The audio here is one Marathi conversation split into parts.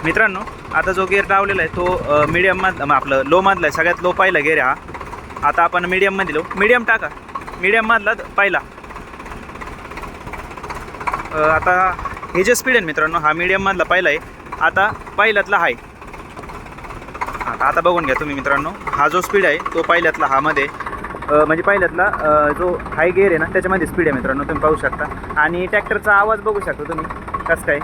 मित्रांनो, आता जो गेअर लावलेला आहे तो मीडियम आपलं लो मधला आहे, सगळ्यात लो पहिला गेअर आहे हा. आता आपण मीडियममध्ये लो, मीडियम टाका, मीडियम मधला पहिला. आता हे जे स्पीड आहे मित्रांनो, हा मीडियम मधला पहिला आहे. आता पहिल्यातला हाय. आता बघून घ्या तुम्ही मित्रांनो, हा जो स्पीड आहे तो पहिल्यातला हा मध्ये म्हणजे पहिल्यातला जो हाय गेअर आहे ना त्याच्यामध्ये स्पीड आहे मित्रांनो, तुम्ही पाहू शकता. आणि ट्रॅक्टरचा आवाज बघू शकता तुम्ही कसं काय.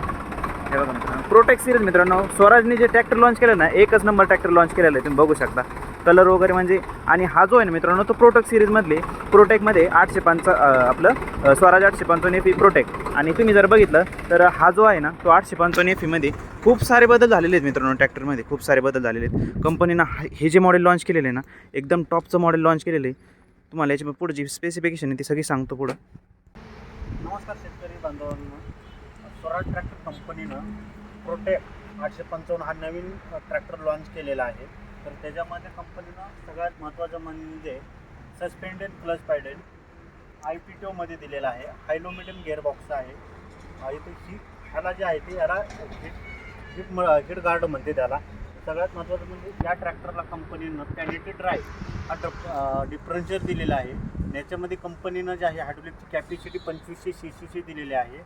हे बघा मित्रांनो, प्रोटेक्ट सिरीज मित्रांनो, स्वराजने जे ट्रॅक्टर लॉन्च केलं ना, एकच नंबर ट्रॅक्टर लॉन्च केलेलं आहे, तुम्ही बघू शकता. कलर वगैरे म्हणजे, आणि हा जो आहे ना मित्रांनो तो प्रोटेक्ट सिरीजमधले प्रोटेक्टमध्ये 805 आपलं स्वराज 855 FE प्रोटेक्ट. आणि तुम्ही जर बघितलं तर हा जो आहे ना तो 855 FEमध्ये खूप सारे बदल झालेले आहेत मित्रांनो. ट्रॅक्टरमध्ये खूप सारे बदल झालेले आहेत. कंपनीनं हे जे मॉडेल लॉन्च केलेलं आहे ना, एकदम टॉपचं मॉडेल लॉन्च केलेलं आहे. तुम्हाला याची पुढे जी स्पेसिफिकेशन आहे ती सगळी सांगतो पुढं. नमस्कार शेतकरी बांधवांनो, स्वराज ट्रॅक्टर कंपनीनं प्रोटेक्ट 855 हा नवीन ट्रॅक्टर लॉन्च केलेला आहे. तर त्याच्यामध्ये कंपनीनं सगळ्यात महत्त्वाचं म्हणजे सस्पेंडेड क्लच पॅडल IPTOमध्ये दिलेला आहे. हाय लो मिडियम गिअरबॉक्स आहे. इथे ह्याला जे आहे ते ह्याला हिट गार्ड म्हणते त्याला. सगळ्यात महत्त्वाचं म्हणजे या ट्रॅक्टरला कंपनीनं पॅनिटी ड्राईव्ह हा डिफरन्शियल दिलेला आहे. याच्यामध्ये कंपनीनं जे आहे हायड्रोलिकची कॅपॅसिटी 2500 CC दिलेली आहे.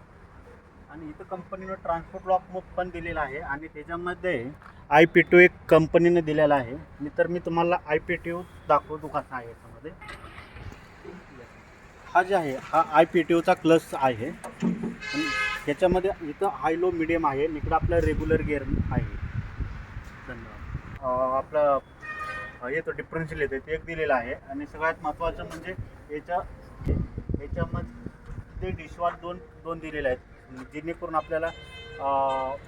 आणि इथं कंपनीनं ट्रान्सपोर्ट लॉक मूव पण दिलेला आहे. आणि त्याच्यामध्ये IPTO एक कंपनीनं दिलेला आहे. मी तुम्हाला IPTO दाखवतो कसा आहे. याच्यामध्ये हा जे आहे हा IPTOचा क्लच आहे. आणि याच्यामध्ये इथं हाय लो मिडियम आहे. इकडं आपलं रेग्युलर गिअर आहे. धन्यवाद. आपलं येतो डिफरन्शियल येते ते एक दिलेलं आहे. आणि सगळ्यात महत्त्वाचं म्हणजे याच्यामध्ये डिशवॉश दोन दिलेले आहेत, जेणेकरून आपल्याला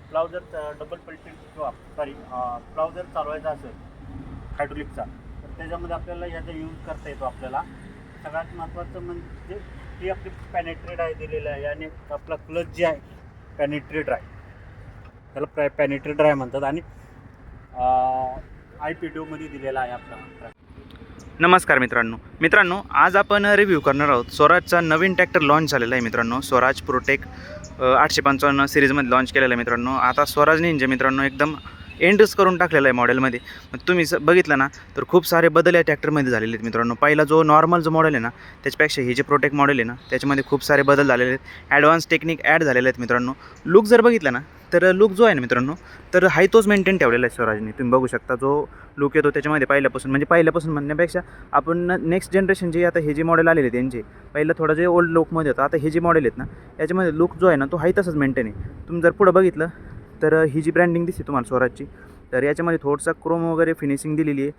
प्लाव जर डबल पलटी किंवा प्लाव जर चालवायचा असेल हायड्रोलिकचा तर त्याच्यामध्ये आपल्याला ह्याचा यूज करता येतो आपल्याला. सगळ्यात महत्त्वाचं म्हणजे ही आपली पॅनिट्रेड आहे दिलेलं आहे. आणि आपला क्लच जे आहे पॅनिट्रेड आहे, त्याला पॅनिट्रेड आहे म्हणतात. आणि IPTOमध्ये दिलेला आहे आपला. नमस्कार मित्रांनो, आज आपण रिव्ह्यू करणार आहोत स्वराजचा नवीन ट्रॅक्टर लॉन्च झालेला आहे मित्रांनो. स्वराज प्रोटेक्ट 855 सिरीजमध्ये लॉन्च केलेला आहे मित्रांनो. आता स्वराजने म्हणजे मित्रांनो एकदम एंडच करून टाकलेला आहे मॉडेलमध्ये. तुम्ही बघितलं ना तर खूप सारे बदल या ट्रॅक्टरमध्ये झालेले आहेत मित्रांनो. पहिला जो नॉर्मल जो मॉडेल आहे ना त्याच्यापेक्षा हे जे प्रोटेक्ट मॉडेल आहे ना त्याच्यामध्ये खूप सारे बदल झालेले आहेत. ॲडव्हान्स टेक्निक ॲड झालेले आहेत मित्रांनो. लुक जर बघितलं ना तर लुक जो आहे ना मित्रांनो तर हाय तोच मेंटेन ठेवलेला आहे स्वराजने. तुम्ही बघू शकता जो लुक येतो त्याच्यामध्ये पहिल्यापासून म्हणण्यापेक्षा आपण नेक्स्ट जनरेशन जे आता हे जे मॉडेल आलेले आहेत त्यांचे पहिलं थोडं जे ओल्ड लुकमध्ये होतं, आता हे जे मॉडेल आहेत ना याच्यामध्ये लुक जो आहे ना तो हाय तसंच मेंटेन आहे. तुम्ही जर पुढं बघितलं तर ही जी ब्रँडिंग दिसते तुम्हाला स्वराजची, तर याच्यामध्ये थोडंसं क्रोम वगैरे फिनिशिंग दिलेली आहे.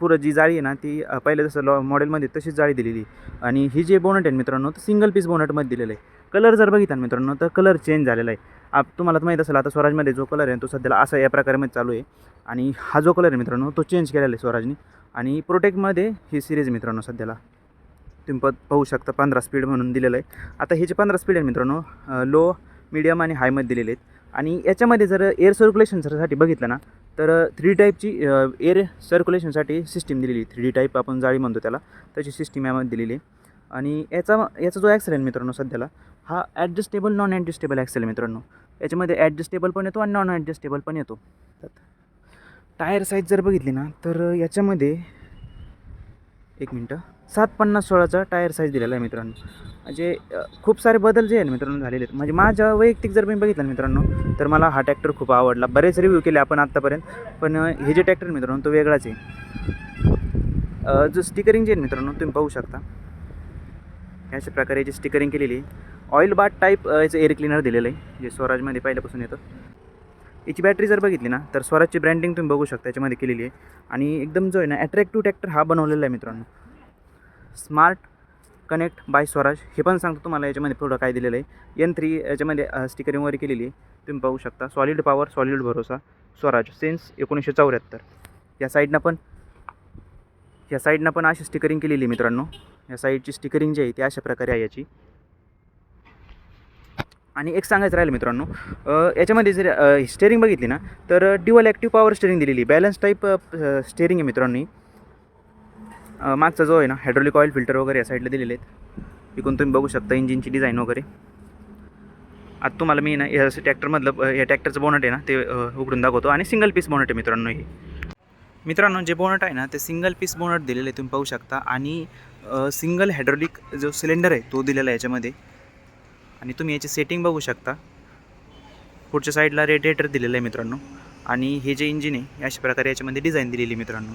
पुरं जी जाळी आहे ना ती पहिलं जसं मॉडेलमध्ये तशीच जाळी दिलेली आहे. आणि ही जे बोनट आहे मित्रांनो तर सिंगल पीस बोनटमध्ये दिलेलं आहे. कलर जर बघितला मित्रांनो तर कलर चेंज झालेला आहे. तुम्हाला तर माहीत असेल आता स्वराजमध्ये जो कलर आहे तो सध्याला असा या प्रकारेमध्ये चालू आहे. आणि हा जो कलर आहे मित्रांनो तो चेंज केलेला आहे स्वराजने. आणि प्रोटेक्टमध्ये ही सिरीज मित्रांनो सध्याला तुम्ही पाहू शकता 15 स्पीड म्हणून दिलेलं आहे. आता हे जे 15 स्पीड आहे मित्रांनो लो मिडियम आणि हायमध्ये दिलेले आहेत. आणि याच्यामध्ये जर एअर सर्क्युलेशनसाठी बघितलं ना तर 3 टाईपची एअर सर्क्युलेशनसाठी सिस्टीम दिलेली आहे. 3D टाईप आपण जाळी म्हणतो त्याला, तशी सिस्टीम यामध्ये दिलेली आहे. आणि याचा जो ॲक्सेल आहे मित्रांनो सध्याला हा ॲडजस्टेबल नॉन ॲडजस्टेबल ॲक्सेल आहे मित्रांनो. याच्यामध्ये ॲडजस्टेबल पण येतो आणि नॉन ॲडजस्टेबल पण येतो. टायर साईज जर बघितली ना तर याच्यामध्ये 750/16चा टायर साईज दिलेला आहे मित्रांनो. म्हणजे खूप सारे बदल जे आहे ना मित्रांनो झालेले आहेत. म्हणजे माझ्या वैयक्तिक जर मी बघितलं ना मित्रांनो तर मला हा ट्रॅक्टर खूप आवडला. बरेच रिव्ह्यू केले आपण आत्तापर्यंत, पण हे जे ट्रॅक्टर मित्रांनो तो वेगळाच आहे. जो स्टिकरिंग जे आहे मित्रांनो तुम्ही पाहू शकता अशा प्रकारे याची स्टिकरिंग केलेली आहे. ऑइल बाथ टाईप याचं एअर क्लिनर दिलेलं आहे जे स्वराजमध्ये पहिल्यापासून येतं. याची बॅटरी जर बघितली ना तर स्वराजची ब्रँडिंग तुम्ही बघू शकता याच्यामध्ये केलेली आहे. आणि एकदम जो आहे ना अट्रॅक्टिव्ह ट्रॅक्टर हा बनवलेला आहे मित्रांनो. स्मार्ट कनेक्ट बाय स्वराज हे पण सांगतो तुम्हाला याच्यामध्ये पुढं काय दिलेलं आहे. N3 याच्यामध्ये स्टिकरिंग वगैरे केलेली आहे तुम्ही पाहू शकता. सॉलिड पॉवर सॉलिड भरोसा स्वराज सिन्स 1974. या साईडनं पण अशी स्टिकरिंग केलेली आहे मित्रांनो. या साईडची स्टिकरिंग जी आहे ती अशा प्रकारे आहे याची. आणि एक सांगायचं राहिलं मित्रांनो याच्यामध्ये जर स्टेअरिंग बघितली ना तर ड्युअल ॲक्टिव्ह पॉवर स्टेअरिंग दिलेली. बॅलन्स टाईप स्टेअरिंग आहे मित्रांनो. मागचा जो आहे ना हायड्रोलिक ऑइल फिल्टर वगैरे या साईडला दिलेले आहेत. इकडून तुम्ही बघू शकता इंजिनची डिझाईन वगैरे. आता तुम्हाला मी ना या ट्रॅक्टरमधलं या ट्रॅक्टरचं बोनट आहे ना ते उघडून दाखवतो आणि सिंगल पीस बोनट आहे मित्रांनो हे. मित्रांनो जे बोनट आहे ना ते सिंगल पीस बोनट दिलेलं आहे तुम्ही पाहू शकता आणि सिंगल हायड्रोलिक जो सिलेंडर आहे तो दिलेला आहे याच्यामध्ये. आणि तुम्ही याची सेटिंग बघू शकता. पुढच्या साईडला रेडिएटर दिलेलं आहे मित्रांनो आणि हे जे इंजिन आहे अशा प्रकारे याच्यामध्ये डिझाईन दिलेली आहे मित्रांनो.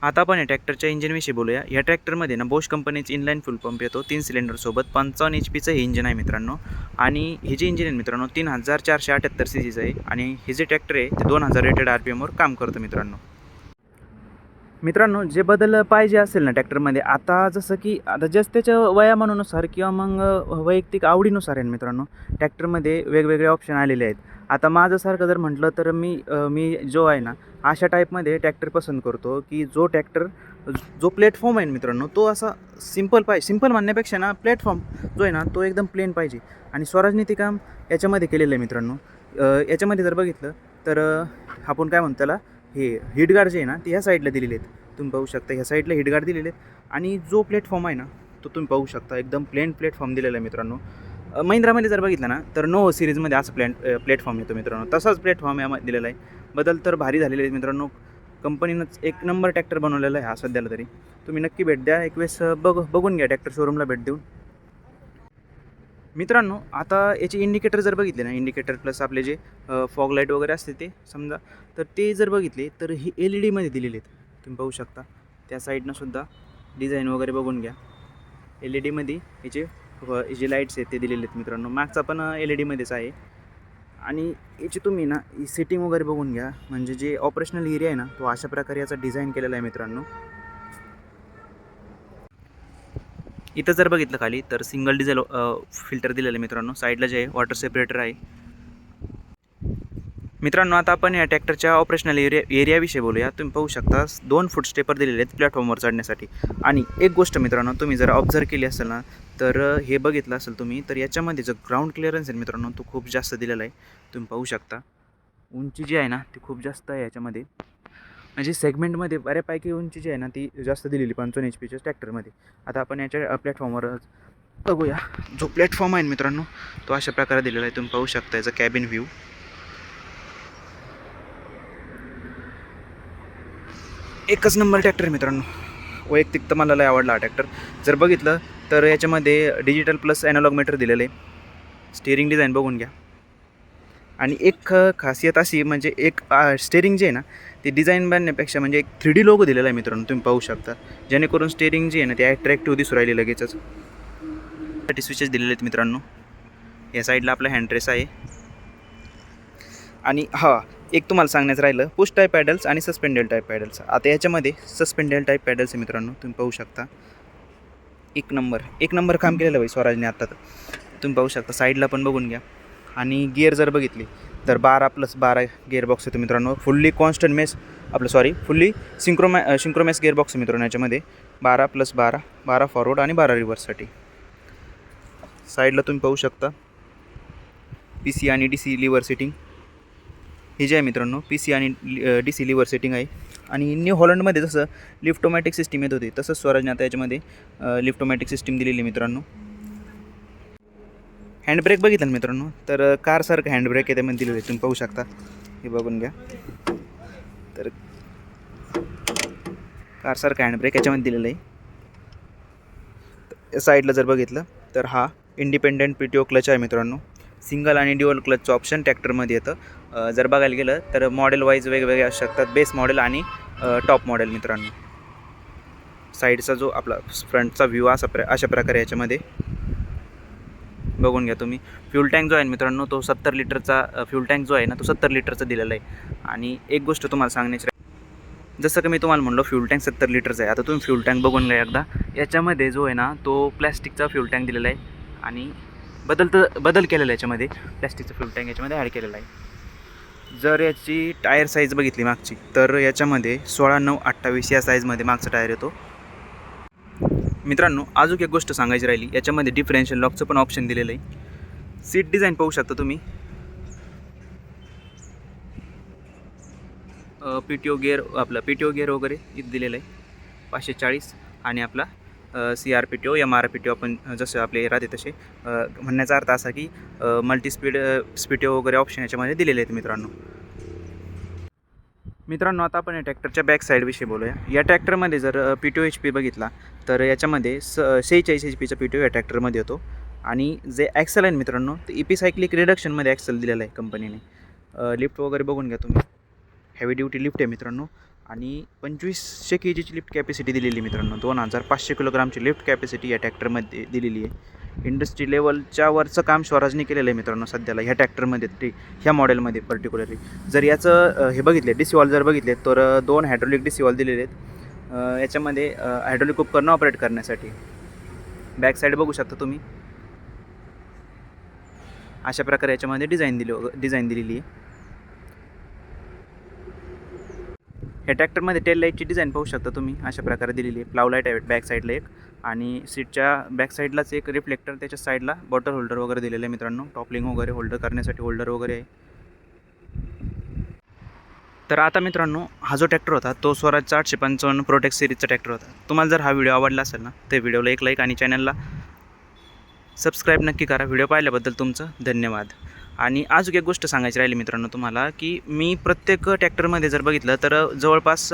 आता आपण या ट्रॅक्टरच्या इंजिनविषयी बोलूया. या ट्रॅक्टरमध्ये ना बोश कंपनीचे इनलाईन फुल पंप येतो 3 सिलेंडरसोबत 55 HP हे इंजिन आहे मित्रांनो. आणि हे जे इंजिन आहे मित्रांनो 3478 CCचं आहे आणि हे जे ट्रॅक्टर आहे ते 2000 रेटेड RPMवर काम करतं मित्रांनो. मित्रांनो जे बदल पाहिजे असेल ना ट्रॅक्टरमध्ये, आता जसं की आता जस्ट त्याच्या वयामानानुसार किंवा मग वैयक्तिक आवडीनुसार आहे मित्रांनो ट्रॅक्टरमध्ये वेगवेगळे ऑप्शन आलेले आहेत. आता माझ्यासारखं जर म्हटलं तर मी जो आहे ना अशा टाईपमध्ये ट्रॅक्टर पसंत करतो की जो ट्रॅक्टर जो प्लॅटफॉर्म आहे मित्रांनो तो असा सिंपल पाहिजे. सिंपल म्हणण्यापेक्षा ना प्लॅटफॉर्म जो आहे ना तो एकदम प्लेन पाहिजे आणि स्वराजने ते काम याच्यामध्ये केलेलं आहे मित्रांनो. याच्यामध्ये जर बघितलं तर आपण काय म्हणतो त्याला हे हिटगार्ड जे आहे ना ते ह्या साईडला दिलेले आहेत तुम्ही पाहू शकता. ह्या साईडला हिटगार्ड दिलेले आहेत आणि जो प्लॅटफॉर्म आहे ना तो तुम्ही पाहू शकता एकदम प्लेन प्लॅटफॉर्म दिलेला आहे मित्रांनो. महिंद्रामध्ये जर बघितलं ना तर नोव्हो सिरीजमध्ये असं प्लॅटफॉर्म येतो मित्रांनो. तसाच प्लॅटफॉर्म यामध्ये दिलेला आहे. बदल तर भारी झालेले आहेत मित्रांनो. कंपनीनंच एक नंबर ट्रॅक्टर बनवलेला आहे हा सध्याला तरी. तुम्ही नक्की भेट द्या एक वेळेस बघून घ्या ट्रॅक्टर शोरूमला भेट देऊन. मित्रांनो आता याचे इंडिकेटर जर बघितले ना इंडिकेटर प्लस आपले जे फॉग लाईट वगैरे असते ते समजा तर ते जर बघितले तर हे LED दिलेले आहेत तुम्ही पाहू शकता. त्या साईडनं सुद्धा डिझाईन वगैरे बघून घ्या. LED याचे जे लाईट्स आहेत ते दिलेले आहेत मित्रांनो. मागचा पण LED आहे. आणि याची तुम्ही ना सेटिंग वगैरे बघून घ्या. म्हणजे जे ऑपरेशनल एरिया आहे ना तो अशा प्रकारे याचा डिझाईन केलेला आहे मित्रांनो. इथं जर बघितलं खाली तर सिंगल डिझेल फिल्टर दिलेलं आहे मित्रांनो. साईडला जे वॉटर सेपरेटर आहे मित्रांनो. आता आपण या ट्रॅक्टरच्या ऑपरेशनल एरियाविषयी बोलूया. तुम्ही पाहू शकता 2 फूट स्टेपर दिलेले आहेत प्लॅटफॉर्मवर चढण्यासाठी. आणि एक गोष्ट मित्रांनो तुम्ही जर ऑब्झर्व केली असेल ना तर हे बघितलं असेल तुम्ही तर याच्यामध्ये जो ग्राउंड क्लिअरन्स आहे मित्रांनो तो खूप जास्त दिलेला आहे तुम्ही पाहू शकता. उंची जी आहे ना ती खूप जास्त आहे याच्यामध्ये. म्हणजे सेगमेंटमध्ये बऱ्यापैकी उंची जी आहे ना ती जास्त दिलेली 55 HPच्या ट्रॅक्टरमध्ये. आता आपण याच्या प्लॅटफॉर्मवर बघूया. जो प्लॅटफॉर्म आहे मित्रांनो तो अशा प्रकारे दिलेला आहे तुम्ही पाहू शकता. याचा कॅबिन व्ह्यू एकच नंबर ट्रॅक्टर आहे मित्रांनो. वैयक्तिक तर मला लय आवडला हा ट्रॅक्टर. जर बघितलं तर याच्यामध्ये डिजिटल प्लस ॲनालॉग मीटर दिलेलं आहे. स्टेअरिंग डिझाईन बघून घ्या. आणि एक खासियत अशी म्हणजे एक स्टेअरिंग जे आहे ना ते डिझाईन बनण्यापेक्षा म्हणजे एक 3D लोगो दिलेला आहे मित्रांनो तुम्ही पाहू शकता. जेणेकरून स्टेअरिंग जी आहे ना ते ॲट्रॅक्टिव्ह दिसू राहिली लगेचच. साठी स्विचेस दिलेले आहेत मित्रांनो. या साईडला आपला हँडरेस आहे. आणि एक तुम्हाला सांगण्याचं राहिलं पुश टाईप पॅडल्स आणि सस्पेंडेड टाईप पॅडल्स. आता याच्यामध्ये सस्पेंडेड टाईप पॅडल्स आहे मित्रांनो तुम्ही पाहू शकता. एक नंबर काम केलेलं आहे स्वराजने आता तर तुम्ही पाहू शकता. साईडला पण बघून घ्या. आणि गिअर जर बघितली तर 12+12 गिअर बॉक्स येतो मित्रांनो. फुल्ली सिंक्रोमॅस गिअर बॉक्स आहे मित्रांनो याच्यामध्ये. 12+12 12 फॉरवर्ड आणि 12 रिव्हर्ससाठी. साईडला तुम्ही पाहू शकता PC आणि DC लिव्हर सेटिंग हे जे आहे मित्रांनो PC आणि DC लिव्हर सेटिंग आहे. आणि न्यू हॉलंडमध्ये जसं लिफ्टोमॅटिक सिस्टीम येत होती तसंच स्वराजने आता याच्यामध्ये लिफ्टोमॅटिक सिस्टीम दिलेली मित्रांनो. हँडब्रेक बघितलं ना मित्रांनो तर कारसारखं हँडब्रेक आहे त्यामध्ये दिलेलं आहे तुम्ही पाहू शकता. हे बघून घ्या. तर कारसारखं हँडब्रेक याच्यामध्ये दिलेलं आहे. साईडला जर बघितलं तर हा इंडिपेंडेंट PTO क्लच आहे मित्रांनो. सिंगल आणि ड्युअल क्लचचं ऑप्शन ट्रॅक्टरमध्ये येतं. जर बघायला गेलं तर मॉडेल वाईज वेगवेगळे असू शकतात. बेस मॉडेल आणि टॉप मॉडेल मित्रांनो. साईडचा जो आपला फ्रंटचा व्ह्यू अशा प्रकारे याच्यामध्ये बघून घ्या तुम्ही. फ्यूल टँक जो आहे मित्रांनो तो 70 लिटरचा फ्यूल टँक जो आहे ना तो 70 लिटरचा दिलेला आहे. आणि एक गोष्ट तुम्हाला सांगण्याची जसं की मी तुम्हाला म्हणलो फ्यूल टँक 70 लिटरचा आहे. आता तुम्ही फ्यूल टँक बघून घ्या एकदा. याच्यामध्ये जो आहे ना तो प्लॅस्टिकचा फ्यूल टँक दिलेला आहे आणि बदल केलेला आहे याच्यामध्ये. प्लॅस्टिकचा फ्यूल टँक याच्यामध्ये ॲड केलेला आहे. जर याची टायर साईज बघितली मागची तर याच्यामध्ये 16/9/28 या साईजमध्ये मागचा टायर येतो मित्रांनो. अजून एक गोष्ट सांगायची राहिली याच्यामध्ये डिफरेन्शियल लॉकचं पण ऑप्शन दिलेलं आहे. सीट डिझाईन पाहू शकता तुम्ही. PTO गिअर वगैरे इथं दिलेलं आहे 540 आणि आपला CRPTO MRPTO आपण जसं आपले राहते तसे म्हणण्याचा अर्थ असा की मल्टीस्पीड स्पीटीओ वगैरे ऑप्शन याच्यामध्ये दिलेले आहेत मित्रांनो. मित्रांनो, आता आपण या ट्रॅक्टरच्या बॅक साईडविषयी बोलूया. या ट्रॅक्टरमध्ये जर PTO HP बघितला तर याच्यामध्ये 46 HP PTO या ट्रॅक्टरमध्ये येतो. आणि जे ॲक्सेल आहे मित्रांनो, ते इपिसायक्लिक रिडक्शनमध्ये ॲक्सेल दिलेलं आहे कंपनीने. लिफ्ट वगैरे बघून घ्या तुम्ही. हेवी ड्युटी लिफ्ट आहे मित्रांनो. आणि 2500 kgची लिफ्ट कॅपॅसिटी दिलेली आहे मित्रांनो. 2500 किलोग्रामची लिफ्ट कॅपॅसिटी या ट्रॅक्टरमध्ये दिलेली आहे. इंडस्ट्री लेवलच्या वरचं काम स्वराजने केलेलं आहे मित्रांनो सध्याला ह्या ट्रॅक्टरमध्ये, ह्या मॉडेलमध्ये पर्टिक्युलरली. जर याचं हे बघितले डिसिवॉल जर बघितले तर 2 हायड्रोलिक डिसिवॉल दिलेले आहेत याच्यामध्ये हायड्रोलिक उपकरणं ऑपरेट करण्यासाठी. बॅक साईड बघू शकता तुम्ही. अशा प्रकारे याच्यामध्ये डिझाईन दिलेली आहे. ह्या ट्रॅक्टरमध्ये टेल लाईटची डिझाईन पाहू शकता तुम्ही. अशा प्रकारे दिलेली आहे. प्लाव लाईट आहे बॅक साईडला एक, आणि सीटच्या बॅक साईडलाच एक रिफ्लेक्टर, त्याच्या साईडला बॉटल होल्डर वगैरे दिलेलं आहे मित्रांनो. टॉपलिंग वगैरे होल्डर करण्यासाठी होल्डर वगैरे आहे. तर आता मित्रांनो, हा जो ट्रॅक्टर होता तो स्वराजचा 855 प्रोटेक्ट सिरीजचा ट्रॅक्टर होता. तुम्हाला जर हा व्हिडिओ आवडला असेल ना, तर व्हिडिओला एक लाईक आणि चॅनलला सबस्क्राईब नक्की करा. व्हिडिओ पाहिल्याबद्दल तुमचं धन्यवाद. आणि अजून एक गोष्ट सांगायची राहिली मित्रांनो तुम्हाला, की मी प्रत्येक ट्रॅक्टरमध्ये जर बघितलं तर जवळपास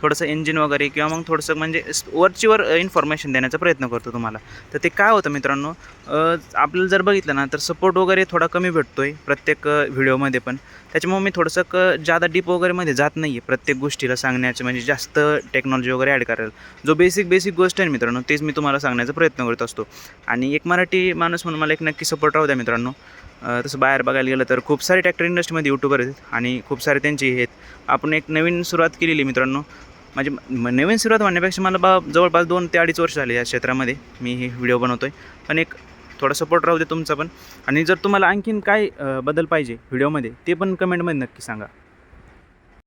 थोडंसं इंजिन वगैरे किंवा मग थोडंसं म्हणजे वरचीवर इन्फॉर्मेशन देण्याचा प्रयत्न करतो तुम्हाला. तर ते काय होतं मित्रांनो, आपल्याला जर बघितलं ना तर सपोर्ट वगैरे थोडा कमी भेटतो आहे प्रत्येक व्हिडिओमध्ये पण. त्याच्यामुळे मी थोडंसं जादा डीप वगैरेमध्ये जात नाही आहे प्रत्येक गोष्टीला सांगण्याचं, म्हणजे जास्त टेक्नॉलॉजी वगैरे ॲड करायला. जो बेसिक गोष्ट आहे मित्रांनो तेच मी तुम्हाला सांगण्याचा प्रयत्न करत असतो. आणि एक मराठी माणूस म्हणून मला एक नक्की सपोर्ट राहू द्या मित्रांनो. तसं बाहेर बघायला गेलं तर खूप सारे ट्रॅक्टर इंडस्ट्रीमध्ये यूट्यूबर आहेत आणि खूप सारे त्यांचे आहेत. आपण एक नवीन सुरुवात केलेली मित्रांनो. म्हणजे नवीन सुरुवात म्हणण्यापेक्षा मला जवळपास 2 ते 2.5 वर्ष झाले या क्षेत्रामध्ये मी हे व्हिडिओ बनवतो आहे. पण एक थोडा सपोर्ट राहू दे तुमचा पण. आणि जर तुम्हाला आणखीन काय बदल पाहिजे व्हिडिओमध्ये ते पण कमेंटमध्ये नक्की सांगा.